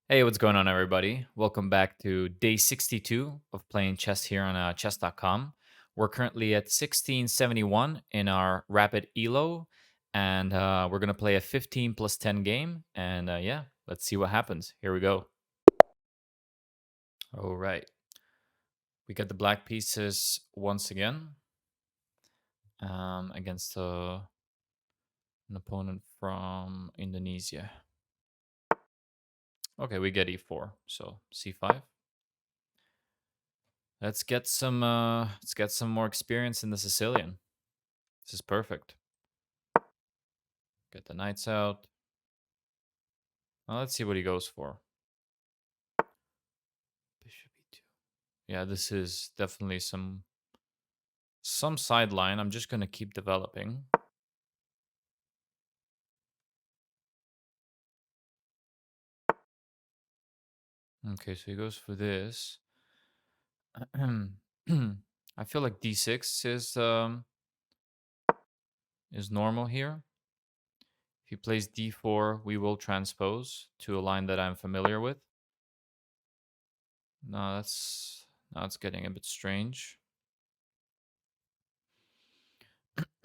Hey, what's going on, everybody? Welcome back to day 62 of playing chess here on chess.com. We're currently at 1671 in our rapid elo, and we're going to play a 15 plus 10 game. And yeah, let's see what happens. Here we go. All right. We got the black pieces once again against an opponent from Indonesia. Okay, we get e4, so c5. Let's get some more experience in the Sicilian. This is perfect. Get the knights out. Now let's see what he goes for. Bishop e2. Yeah, this is definitely some sideline. I'm just gonna keep developing. Okay, so he goes for this. I feel like d6 is normal here. If he plays d4, we will transpose to a line that I'm familiar with. No, now it's getting a bit strange.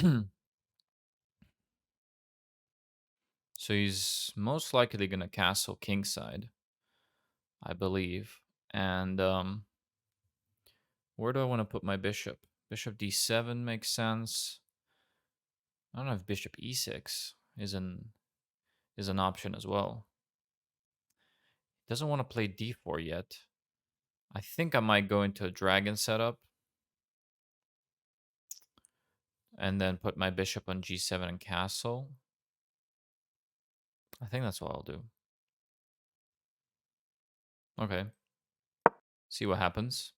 So he's most likely gonna castle kingside, I believe. And where do I want to put my bishop? Bishop d7 makes sense. I don't know if bishop e6 is an option as well. Doesn't want to play d4 yet. I think I might go into a dragon setup and then put my bishop on g7 and castle. I think that's what I'll do. Okay. See what happens.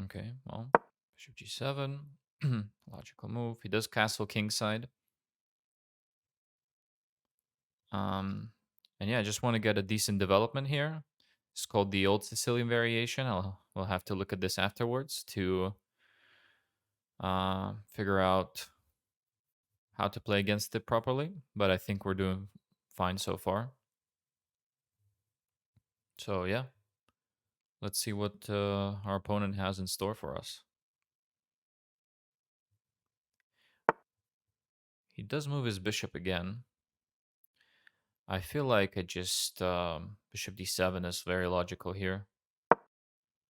Okay, well, bishop g7. Logical move. He does castle kingside. And yeah, I just want to get a decent development here. It's called the Old Sicilian variation. We'll have to look at this afterwards to figure out how to play against it properly. But I think we're doing fine so far. So yeah, let's see what our opponent has in store for us. He does move his bishop again. I feel like I just bishop d7 is very logical here,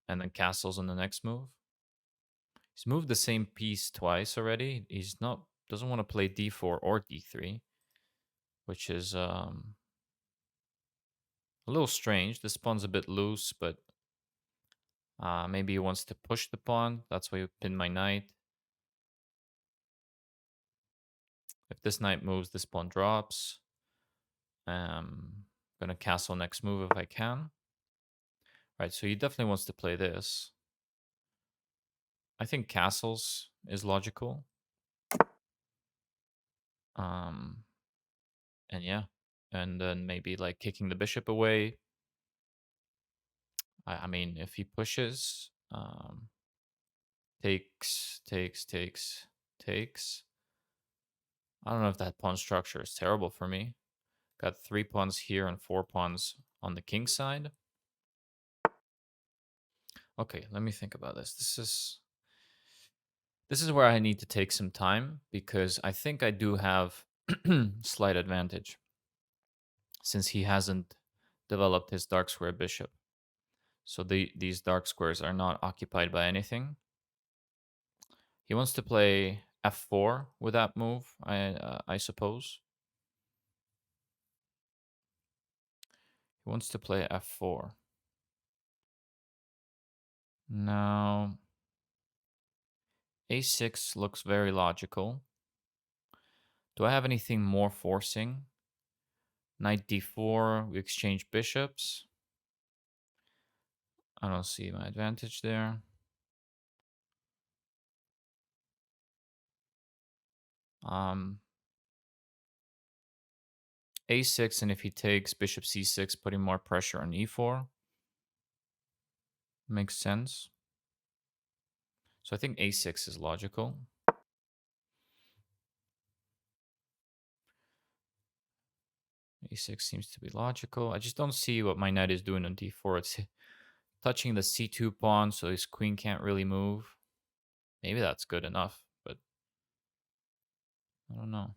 and then castles on the next move. He's moved the same piece twice already. He's not doesn't want to play d4 or d3, which is a little strange. This pawn's a bit loose, but maybe he wants to push the pawn. That's why he pinned my knight. If this knight moves, this pawn drops. Gonna castle next move if I can. Right, so he definitely wants to play this. I think castles is logical. And yeah, and then maybe like kicking the bishop away. I mean, if he pushes, takes. I don't know if that pawn structure is terrible for me. Got 3 pawns here and 4 pawns on the king side. Okay, let me think about this. This is where I need to take some time because I think I do have slight advantage since he hasn't developed his dark square bishop. So these dark squares are not occupied by anything. He wants to play f4 with that move, I suppose. He wants to play f4. Now, a6 looks very logical. Do I have anything more forcing? Knight d4, we exchange bishops. I don't see my advantage there. A6, and if he takes bishop c6, putting more pressure on e4. Makes sense. So I think a6 is logical. e6 seems to be logical. I just don't see what my knight is doing on d4. It's touching the c2 pawn, so his queen can't really move. Maybe that's good enough, but I don't know.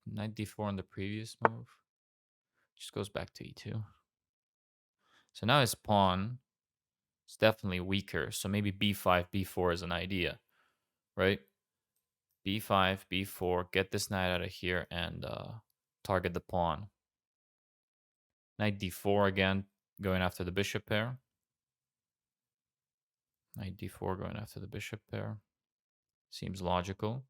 Knight d4 on the previous move. Just goes back to e2. So now his pawn is definitely weaker. So maybe b5, b4 is an idea, right? b5, b4, get this knight out of here and target the pawn. Knight d4 again, going after the bishop pair. Knight d4 going after the bishop pair. Seems logical.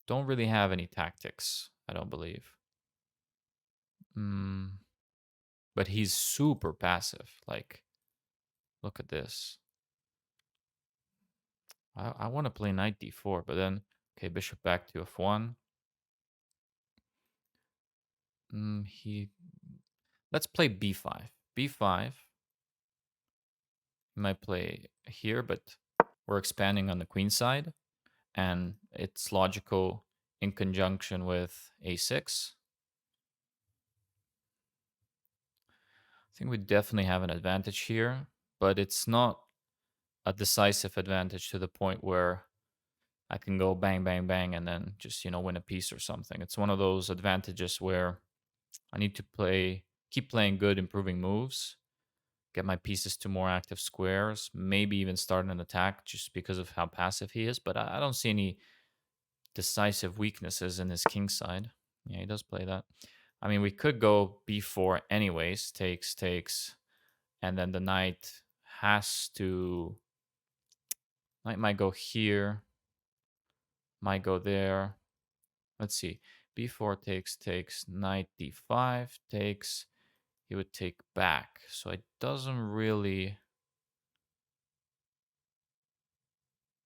Don't really have any tactics, I don't believe. But he's super passive. Like, look at this. I want to play knight d4, but then, okay, bishop back to f1. Let's play b5. b5. He might play here, but we're expanding on the queen side, and it's logical in conjunction with a6. I think we definitely have an advantage here, but it's not a decisive advantage to the point where I can go bang, bang, bang, and then just, win a piece or something. It's one of those advantages where I need to keep playing good, improving moves, get my pieces to more active squares, maybe even start an attack just because of how passive he is. But I don't see any decisive weaknesses in his king side. Yeah, he does play that. I mean, we could go b4 anyways, takes, and then the knight might go here, might go there. Let's see. b4 takes, knight d5 takes. He would take back. So it doesn't really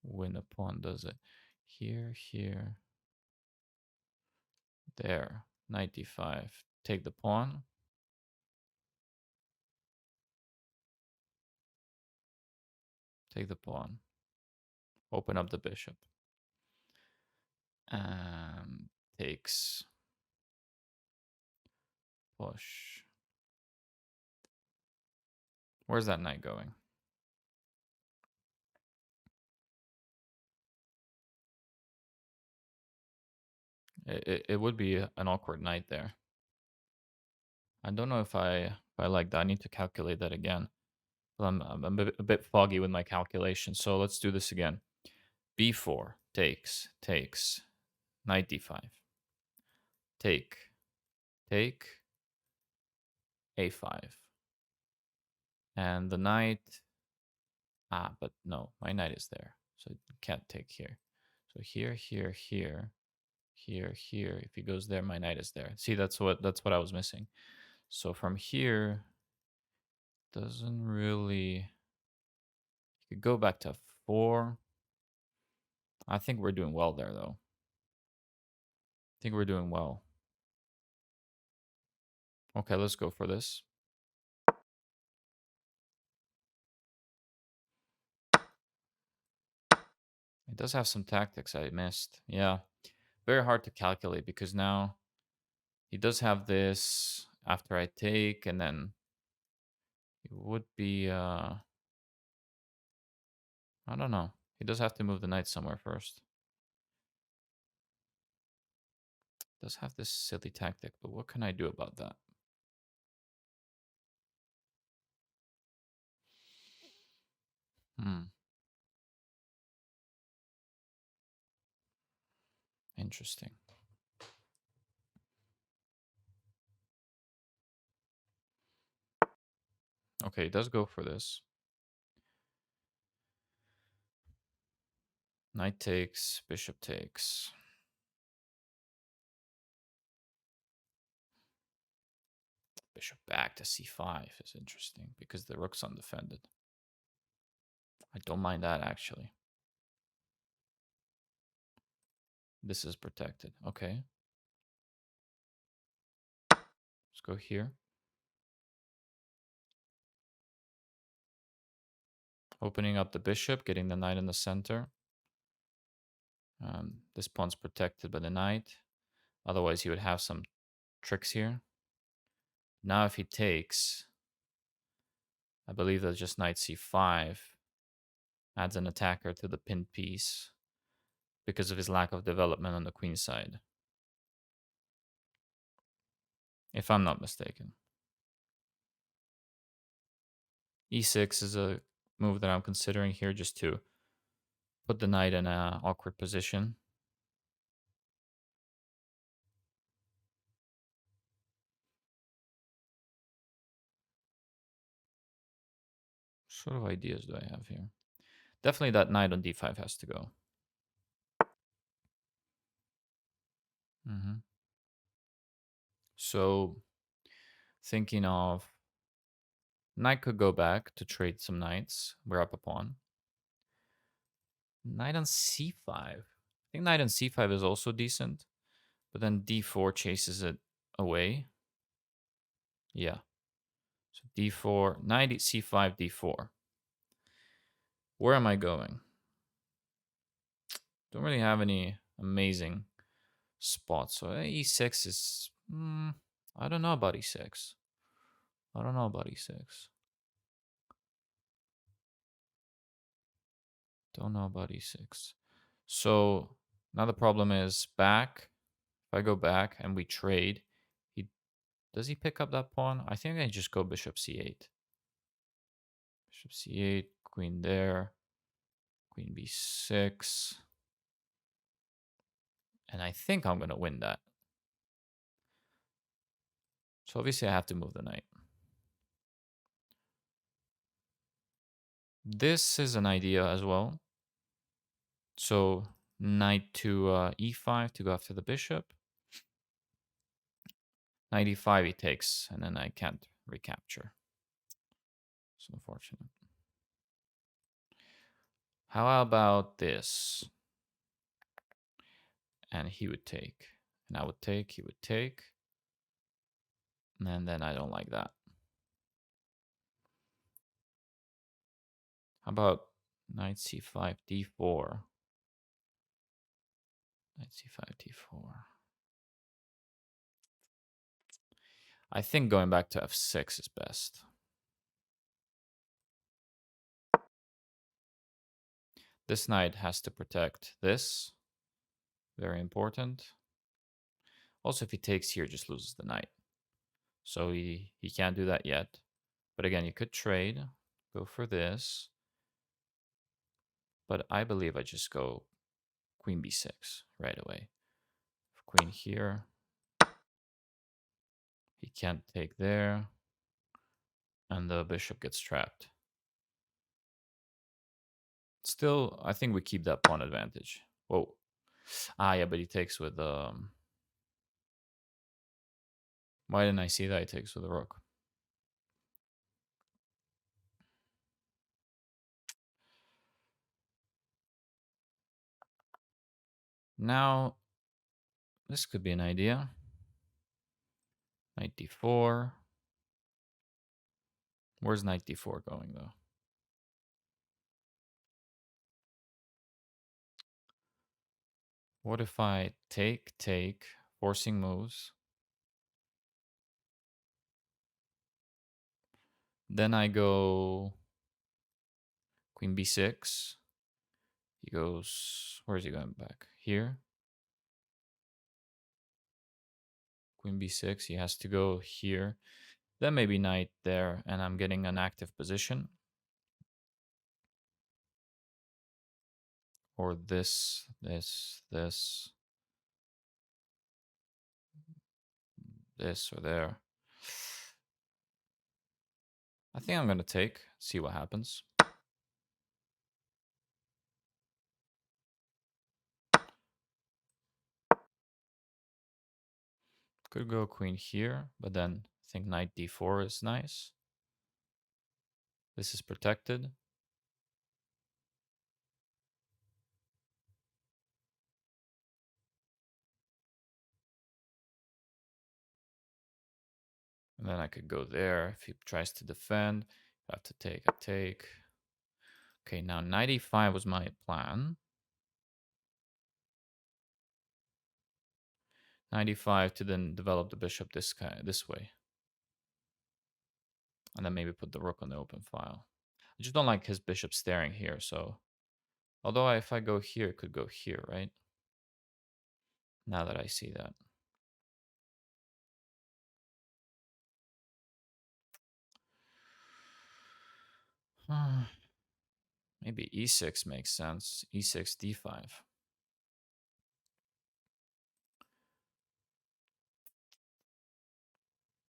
win a pawn, does it? Here, there. Knight d5. Take the pawn. Take the pawn. Open up the bishop. Takes. Push. Where's that knight going? It would be an awkward knight there. I don't know if I like that. I need to calculate that again. I'm a bit foggy with my calculation. So let's do this again. b4 takes, knight d5. Take, a5. And the knight, but no, my knight is there. So it can't take here. So here. If he goes there, my knight is there. See, that's what I was missing. So from here, doesn't really. You could go back to 4. I think we're doing well there, though. I think we're doing well. Okay, let's go for this. It does have some tactics I missed. Yeah, very hard to calculate because now he does have this after I take, and then it would be, I don't know. He does have to move the knight somewhere first. Does have this silly tactic, but what can I do about that? Interesting. Okay, he does go for this. Knight takes, bishop takes. Bishop back to c5 is interesting because the rook's undefended. I don't mind that, actually. This is protected. Okay. Let's go here. Opening up the bishop, getting the knight in the center. This pawn's protected by the knight. Otherwise, he would have some tricks here. Now if he takes, I believe that's just knight c5. Adds an attacker to the pinned piece because of his lack of development on the queen side. If I'm not mistaken. e6 is a move that I'm considering here just to put the knight in an awkward position. What sort of ideas do I have here? Definitely that knight on d5 has to go. So thinking of knight could go back to trade some knights. We're up a pawn. Knight on c5. I think knight on c5 is also decent, but then d4 chases it away. Yeah. So d4, knight c5, d4. Where am I going? Don't really have any amazing spots. So e6 is... I don't know about e6. I don't know about e6. Don't know about e6. So now the problem is back. If I go back and we trade, does he pick up that pawn? I think I just go bishop c8. Bishop c8, queen there, queen b6. And I think I'm going to win that. So obviously I have to move the knight. This is an idea as well. So knight to e5 to go after the bishop. Knight e5 he takes, and then I can't recapture. It's unfortunate. How about this? And he would take. And I would take, he would take. And then I don't like that. How about knight c5, d4? Knight c5, d4. I think going back to f6 is best. This knight has to protect this. Very important. Also, if he takes here, just loses the knight. So he can't do that yet. But again, you could trade. Go for this. But I believe I just go queen b6 right away. Queen here. He can't take there. And the bishop gets trapped. Still, I think we keep that pawn advantage. Whoa. Ah, yeah, but he takes with... Why didn't I see that he takes with the rook? Now, this could be an idea. Knight d4. Where's knight d4 going, though? What if I take, forcing moves? Then I go queen b6. He goes... Where is he going back? Here. Queen b6. He has to go here. Then maybe knight there, and I'm getting an active position. Or this, or there. I think I'm going to take, see what happens. Could go queen here, but then I think knight d4 is nice. This is protected. And then I could go there. If he tries to defend, I have to take, I take. Okay, now knight e5 was my plan. Knight e5 to then develop the bishop this way. And then maybe put the rook on the open file. I just don't like his bishop staring here, so... Although if I go here, it could go here, right? Now that I see that. Maybe e6 makes sense. e6, d5.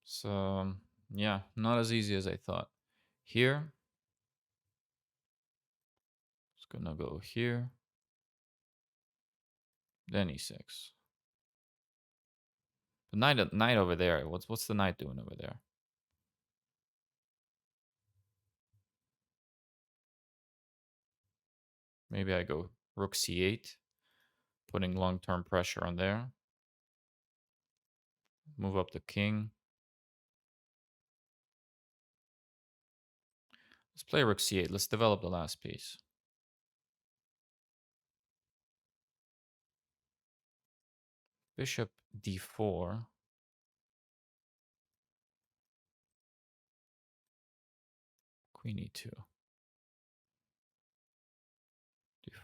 So, yeah, not as easy as I thought. Here, it's gonna go here. Then e6. The knight over there. What's the knight doing over there? Maybe I go rook c8, putting long-term pressure on there. Move up the king. Let's play rook c8. Let's develop the last piece. Bishop d4. Queen e2.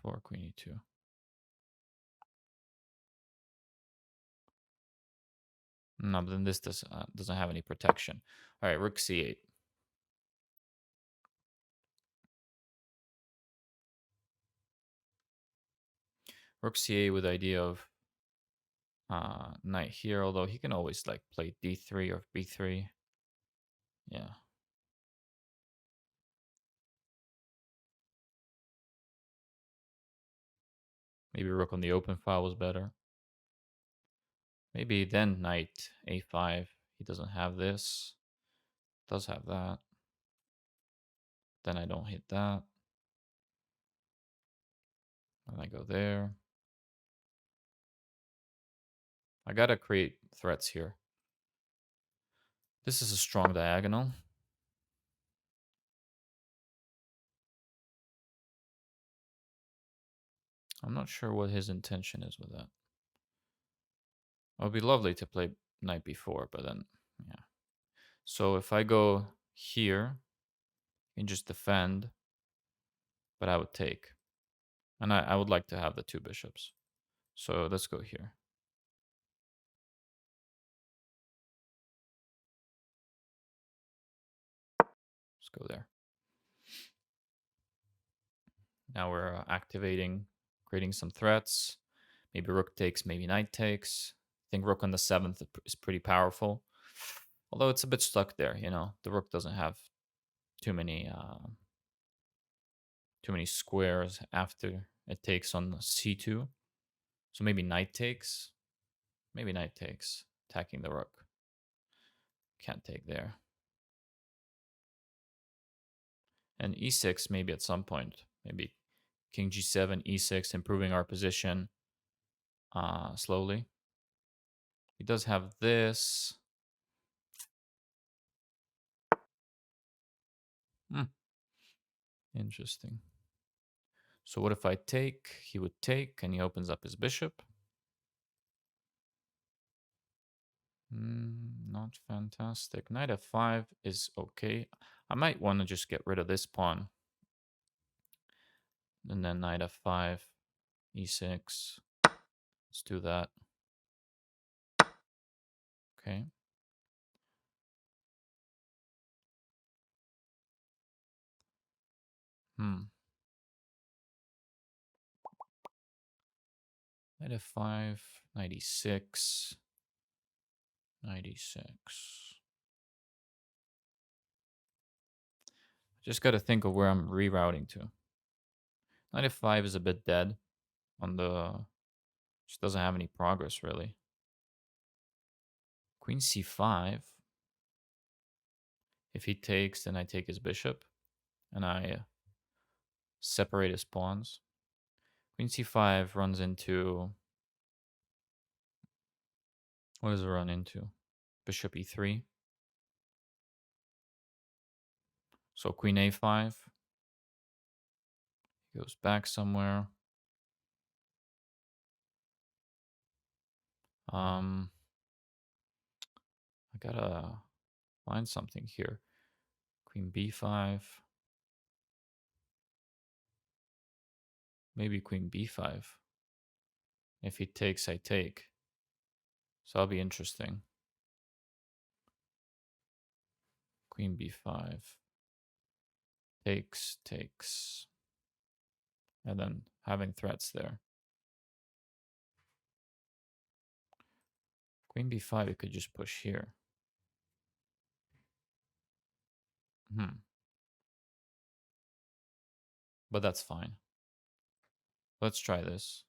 d4, queen e2. No, but then this doesn't have any protection. All right, rook c8. Rook c8 with the idea of knight here, although he can always like play d3 or b3. Yeah. Maybe rook on the open file was better. Maybe then knight a5. He doesn't have this. Does have that. Then I don't hit that. And I go there. I gotta create threats here. This is a strong diagonal. I'm not sure what his intention is with that. It would be lovely to play knight b4, but then, yeah. So if I go here, you can just defend, but I would take. And I would like to have the two bishops. So let's go here. Let's go there. Now we're activating, creating some threats. Maybe rook takes, maybe knight takes. I think rook on the 7th is pretty powerful. Although it's a bit stuck there, you know. The rook doesn't have too many squares after it takes on c2. So maybe knight takes. Maybe knight takes, attacking the rook. Can't take there. And e6 maybe at some point. Maybe king g7, e6, improving our position slowly. He does have this. Interesting. So what if I take? He would take, and he opens up his bishop. Not fantastic. Knight f5 is okay. I might want to just get rid of this pawn. And then knight f5, e6. Let's do that. Okay. Knight f5, knight e6, knight e6. Just got to think of where I'm rerouting to. Knight f5 is a bit dead on the... Just doesn't have any progress, really. Queen c5. If he takes, then I take his bishop. And I separate his pawns. Queen c5 runs into... What does it run into? Bishop e3. So queen a5. He goes back somewhere. I gotta find something here. Queen b5. Maybe queen b5. If he takes, I take. So that'll be interesting. Queen b5. Takes, takes. And then having threats there. Queen b5, you could just push here. But that's fine. Let's try this.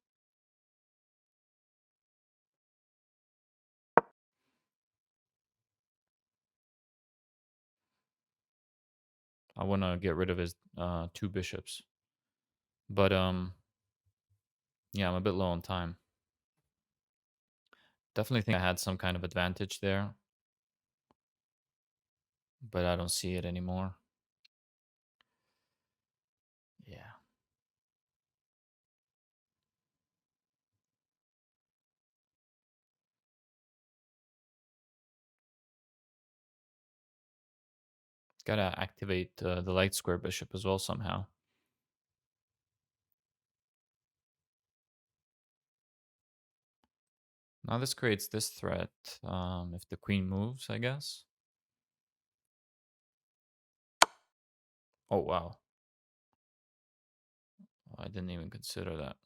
I want to get rid of his 2 bishops. But yeah, I'm a bit low on time. Definitely think I had some kind of advantage there. But I don't see it anymore. Yeah. Gotta activate the light square bishop as well somehow. Now this creates this threat if the queen moves, I guess. Oh, wow. I didn't even consider that.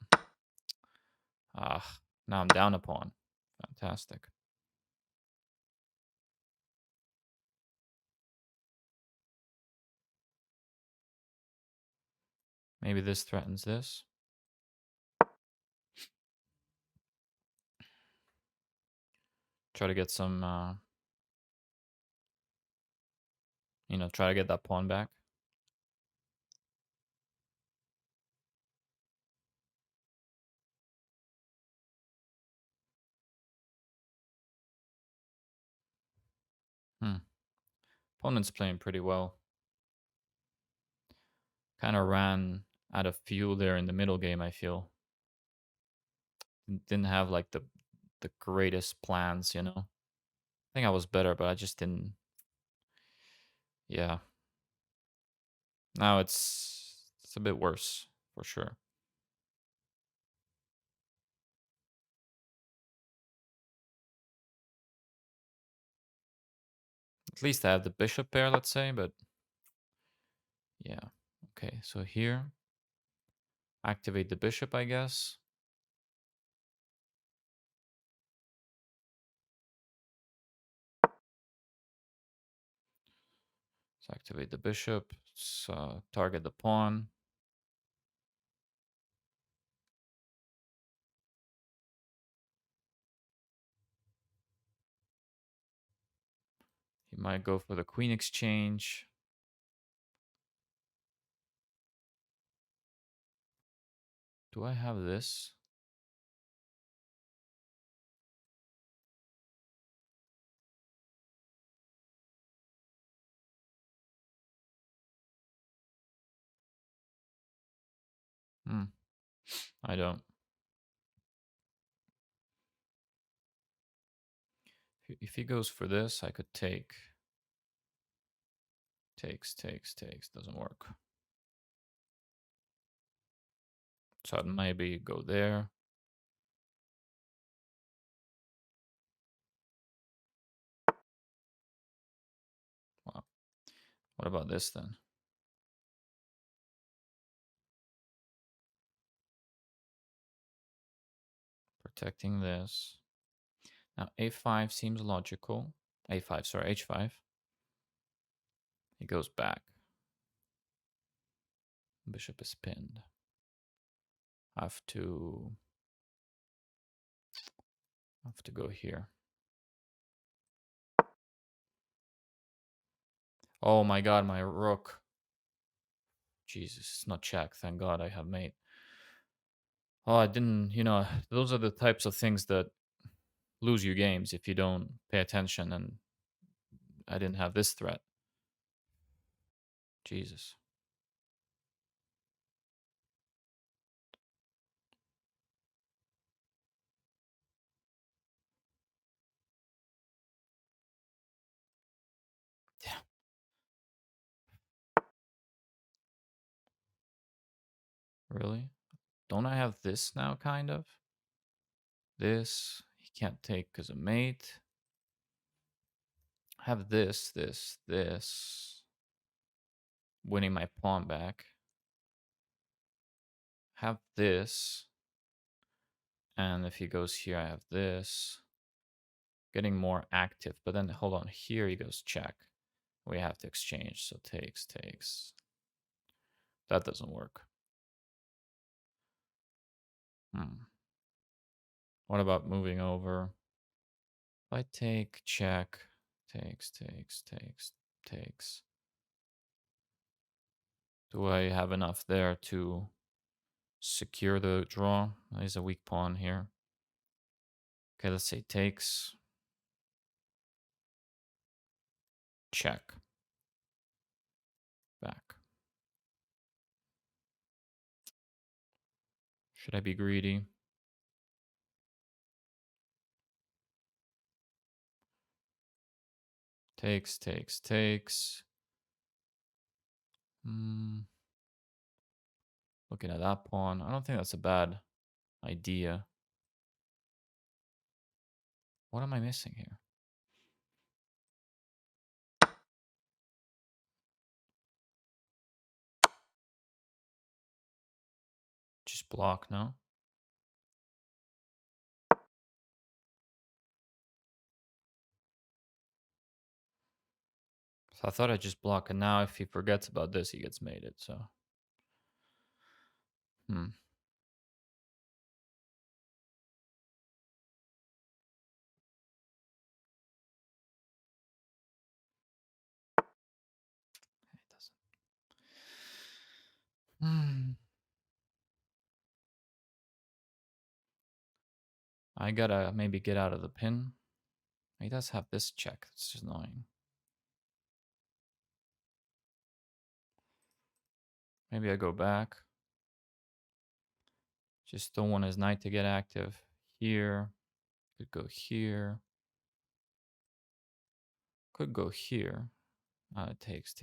Ah, now I'm down a pawn. Fantastic. Maybe this threatens this. Try to get some, try to get that pawn back. Opponent's playing pretty well. Kind of ran out of fuel there in the middle game, I feel. Didn't have like the greatest plans, I think I was better, but I just didn't. Yeah. Now it's a bit worse, for sure. At least I have the bishop pair, let's say, but yeah. Okay, so here, activate the bishop, I guess. Let's activate the bishop. Let's target the pawn. He might go for the queen exchange. Do I have this? I don't. If he goes for this, I could take. Takes. Doesn't work. So I'd maybe go there. Wow. What about this then? Protecting this. Now a5 seems logical. A5, sorry, h5. He goes back. Bishop is pinned. I have to go here. Oh my god, my rook. Jesus, it's not check. Thank god I have mate. Oh, I didn't, those are the types of things that lose you games if you don't pay attention, and I didn't have this threat. Jesus. Really? Don't I have this now, kind of? This. He can't take because of mate. Have this. Winning my pawn back. Have this. And if he goes here, I have this. Getting more active. But then, hold on. Here he goes check. We have to exchange. So takes. That doesn't work. What about moving over? If I take, check. Takes. Do I have enough there to secure the draw? There's a weak pawn here. Okay, let's say takes. Check. Back. Should I be greedy? Takes. Looking at that pawn. I don't think that's a bad idea. What am I missing here? Just block, no? So I thought I'd just block, and now if he forgets about this, he gets mated, so. It doesn't. I gotta maybe get out of the pin. He does have this check. It's just annoying. Maybe I go back. Just don't want his knight to get active. Here. Could go here. Could go here. It takes.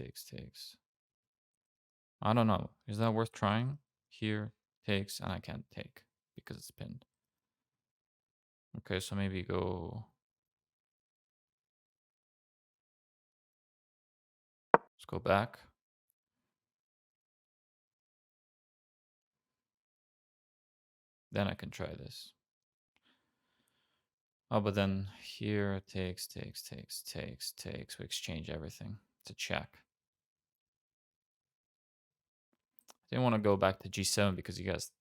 I don't know. Is that worth trying? Here. Takes. And I can't take because it's pinned. Okay, so maybe go. Let's go back. Then I can try this. Oh, but then here takes. We exchange everything. It's a check. Didn't want to go back to G7 because he has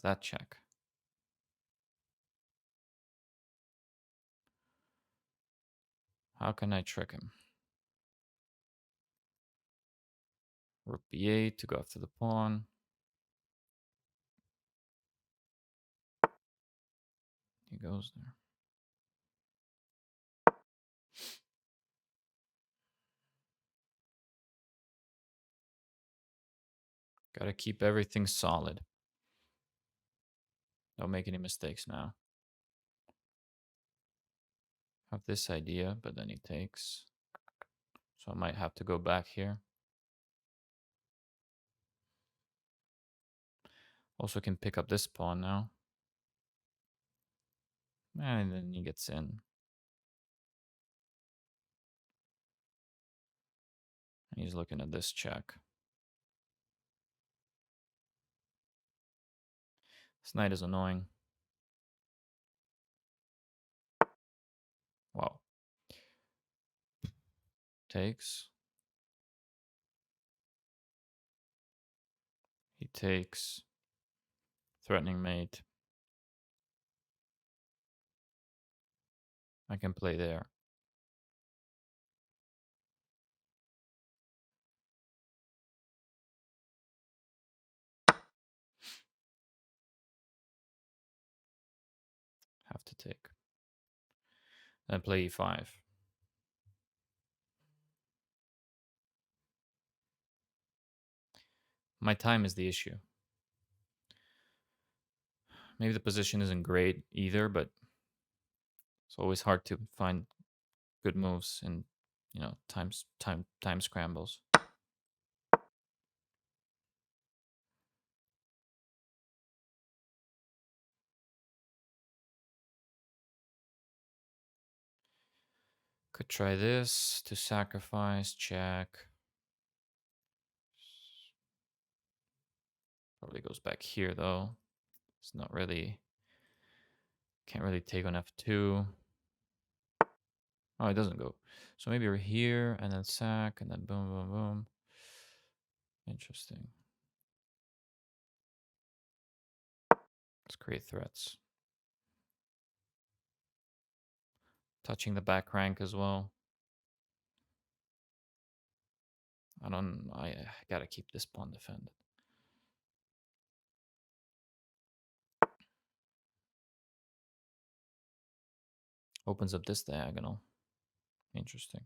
that check. How can I trick him? Rook B8 to go after the pawn. He goes there. Gotta keep everything solid. Don't make any mistakes now. Have this idea, but then he takes. So I might have to go back here. Also can pick up this pawn now. And then he gets in. He's looking at this check. This knight is annoying. Wow. Takes. He takes. Threatening mate. I can play there. Have to take. Then play E5. My time is the issue. Maybe the position isn't great either, but it's always hard to find good moves in, time scrambles. Could try this to sacrifice, check. Probably goes back here though. It's not really, can't really take on f2. Oh, it doesn't go. So maybe we're here and then sack and then boom, boom, boom. Interesting. Let's create threats. Touching the back rank as well. I gotta keep this pawn defended. Opens up this diagonal. Interesting.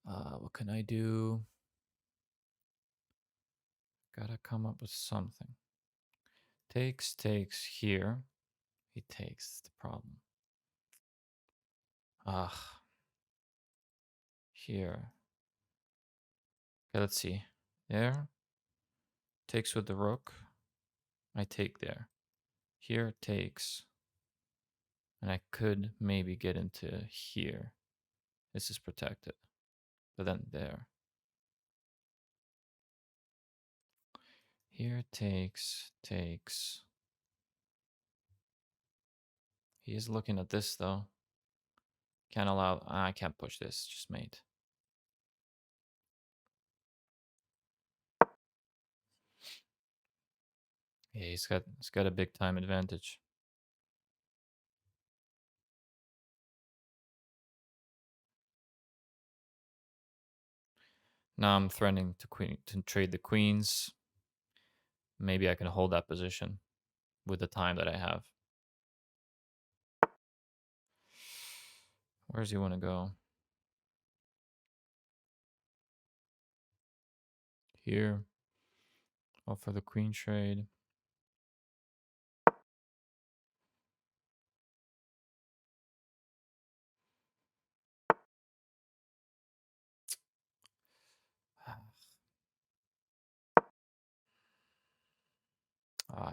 What can I do? Gotta come up with something. Takes here. He takes the problem. Here. Okay, let's see. There. Takes with the rook. I take there. Here takes. And I could maybe get into here. This is protected. But then there. Here takes. He is looking at this though. Can't allow. I can't push this. Just mate. Yeah, he's got a big time advantage. Now I'm threatening to trade the queens. Maybe I can hold that position with the time that I have. Where does he want to go? Here. Offer the queen trade.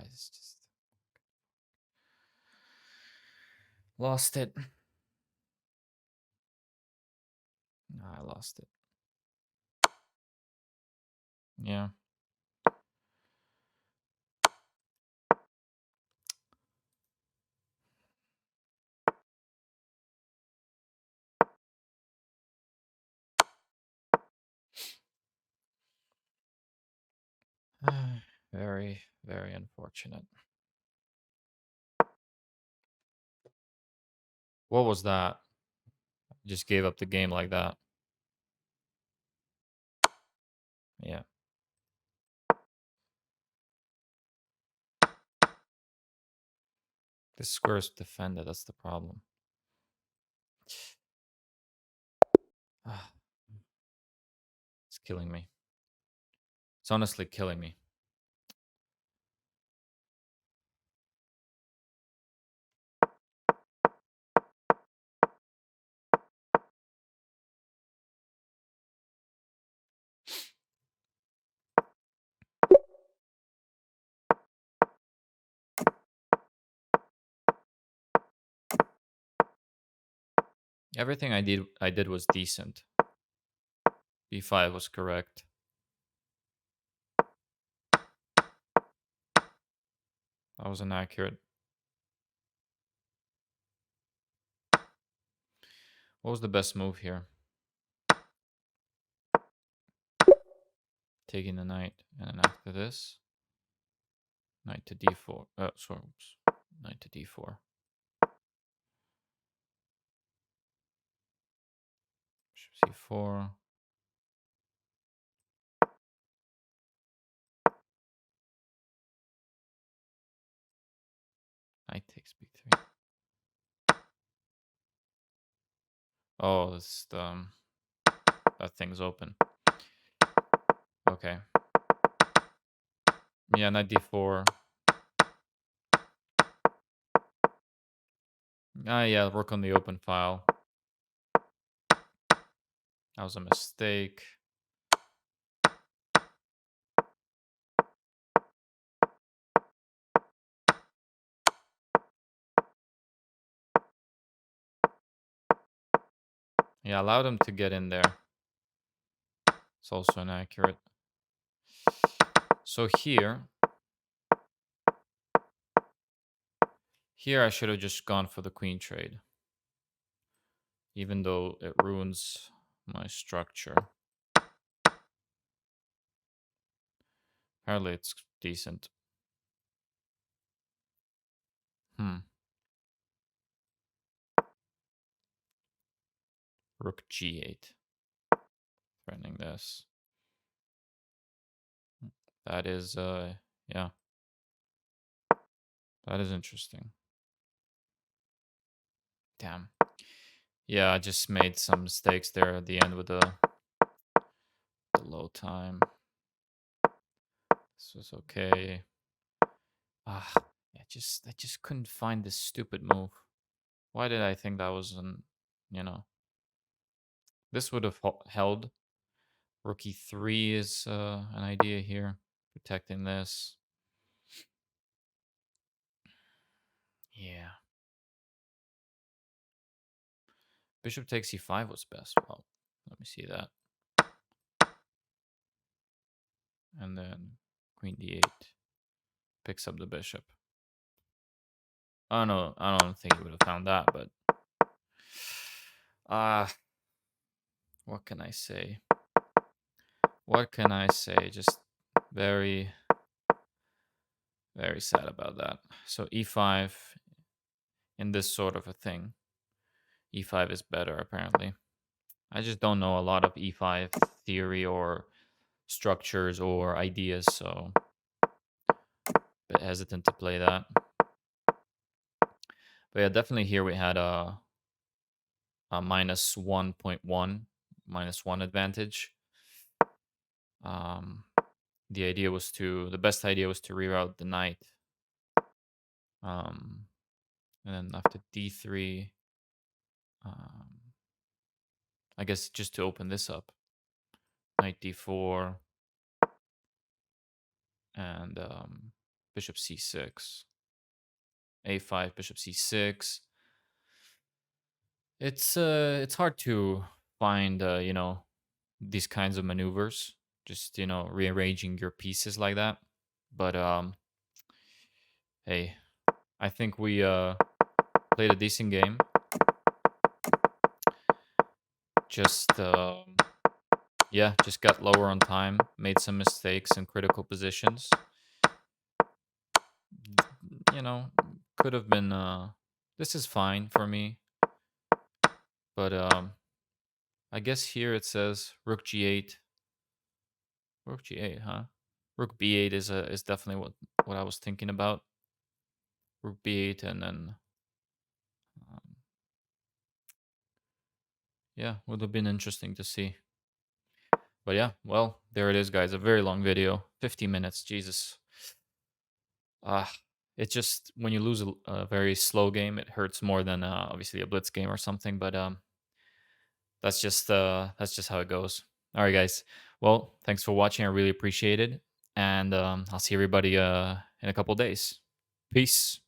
It's just lost it. I lost it. Yeah. Very, very unfortunate. What was that? Just gave up the game like that. Yeah. This square is defended. That's the problem. It's killing me. It's honestly killing me. Everything I did was decent. B5 was correct. That was inaccurate. What was the best move here? Taking the knight, and then after this, knight to d4. Sorry, oops. Knight to d4. Bishop c4. Knight takes b3. Oh, this that thing's open. Okay. Yeah, knight d4. Yeah, work on the open file. That was a mistake. Yeah, allowed him to get in there. It's also inaccurate. So here I should have just gone for the queen trade, even though it ruins my structure. Apparently it's decent. Rook g8. Threatening this. That is, yeah. That is interesting. Damn. Yeah, I just made some mistakes there at the end with the low time. This was okay. Ah, I just couldn't find this stupid move. Why did I think that was an, you know, this would have held. Rook e3 is an idea here, protecting this. Yeah. Bishop takes e5 was best. Well, let me see that. And then queen d8 picks up the bishop. I don't know. I don't think he would have found that, but what can I say? What can I say? Just very, very sad about that. So e5 in this sort of a thing. E5 is better, apparently. I just don't know a lot of e5 theory or structures or ideas, so a bit hesitant to play that. But yeah, definitely here we had a minus 1.1, minus 1 advantage. The idea was the best idea was to reroute the knight. And then after d3, I guess just to open this up, knight d4, and bishop c6, a5, bishop c6. It's hard to find these kinds of maneuvers, just rearranging your pieces like that. But hey, I think we played a decent game. Just just got lower on time, made some mistakes in critical positions. Could have been this is fine for me. But I guess here it says rook g8. Rook g8, huh? Rook b8 is definitely what I was thinking about. Rook b8, and then yeah, would have been interesting to see. But yeah, well, there it is, guys. A very long video, 50 minutes. Jesus. It's just when you lose a very slow game, it hurts more than obviously a blitz game or something. But that's just how it goes. All right, guys. Well, thanks for watching. I really appreciate it, and I'll see everybody in a couple days. Peace.